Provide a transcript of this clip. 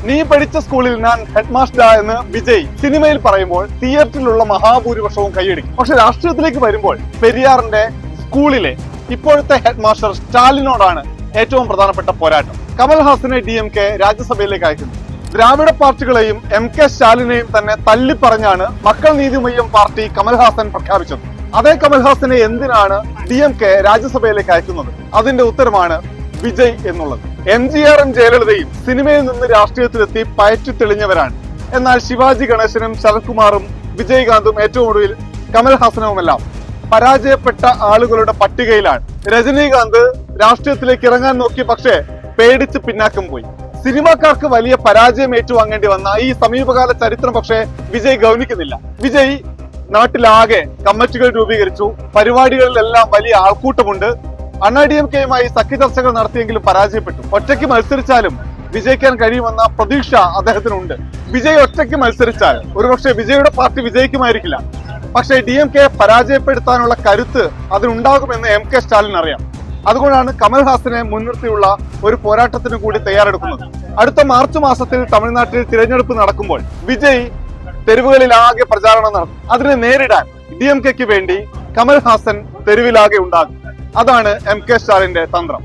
നീ പഠിച്ച സ്കൂളിൽ ഞാൻ ഹെഡ് മാസ്റ്റർ എന്ന് വിജയ് സിനിമയിൽ പറയുമ്പോൾ തിയേറ്ററിലുള്ള മഹാഭൂരിപക്ഷവും കൈയടിക്കും. പക്ഷെ രാഷ്ട്രീയത്തിലേക്ക് വരുമ്പോൾ പെരിയാറിന്റെ സ്കൂളിലെ ഇപ്പോഴത്തെ ഹെഡ് മാസ്റ്റർ സ്റ്റാലിനോടാണ് ഏറ്റവും പ്രധാനപ്പെട്ട പോരാട്ടം. കമൽഹാസനെ DMK രാജ്യസഭയിലേക്ക് അയക്കുന്നു. ദ്രാവിഡ പാർട്ടികളെയും MK സ്റ്റാലിനെയും തന്നെ തല്ലിപ്പറഞ്ഞാണ് മക്കൾ നീതി മയ്യം പാർട്ടി കമൽഹാസൻ പ്രഖ്യാപിച്ചത്. അതേ കമൽഹാസനെ എന്തിനാണ് DMK രാജ്യസഭയിലേക്ക് അയക്കുന്നത്? അതിന്റെ ഉത്തരമാണ് വിജയ് എന്നുള്ളത്. MGRും ജയലളിതയും സിനിമയിൽ നിന്ന് രാഷ്ട്രീയത്തിലെത്തി പയറ്റി തെളിഞ്ഞവരാണ്. എന്നാൽ ശിവാജി ഗണേശനും ശരത്കുമാറും വിജയകാന്തും ഏറ്റവും ഒടുവിൽ കമൽഹാസനുമെല്ലാം പരാജയപ്പെട്ട ആളുകളുടെ പട്ടികയിലാണ്. രജനീകാന്ത് രാഷ്ട്രീയത്തിലേക്ക് ഇറങ്ങാൻ നോക്കി, പക്ഷേ പേടിച്ച് പിന്നാക്കം പോയി. സിനിമാക്കാർക്ക് വലിയ പരാജയം ഏറ്റുവാങ്ങേണ്ടി വന്ന ഈ സമീപകാല ചരിത്രം പക്ഷേ വിജയ് ഗൗനിക്കുന്നില്ല. വിജയ് നാട്ടിലാകെ കമ്മിറ്റികൾ രൂപീകരിച്ചു. പരിപാടികളിലെല്ലാം വലിയ ആൾക്കൂട്ടമുണ്ട്. DMKയുമായി സഖ്യ ചർച്ചകൾ നടത്തിയെങ്കിലും പരാജയപ്പെട്ടു. ഒറ്റയ്ക്ക് മത്സരിച്ചാലും വിജയിക്കാൻ കഴിയുമെന്ന പ്രതീക്ഷ അദ്ദേഹത്തിനുണ്ട്. വിജയ് ഒറ്റയ്ക്ക് മത്സരിച്ചാൽ ഒരുപക്ഷെ വിജയുടെ പാർട്ടി വിജയിക്കുമായിരിക്കില്ല. പക്ഷേ DMKയെ പരാജയപ്പെടുത്താനുള്ള കരുത്ത് അതിനുണ്ടാകുമെന്ന് MK സ്റ്റാലിൻ അറിയാം. അതുകൊണ്ടാണ് കമൽഹാസനെ മുൻനിർത്തിയുള്ള ഒരു പോരാട്ടത്തിന് കൂടി തയ്യാറെടുക്കുന്നത്. അടുത്ത മാർച്ച് മാസത്തിൽ തമിഴ്നാട്ടിൽ തിരഞ്ഞെടുപ്പ് നടക്കുമ്പോൾ വിജയ് തെരുവുകളിലാകെ പ്രചാരണം നടത്തും. അതിനെ നേരിടാൻ DMKയ്ക്ക് വേണ്ടി കമൽഹാസൻ തെരുവിലാകെ ഉണ്ടാകും. അതാണ് MK സ്റ്റാലിന്റെ തന്ത്രം.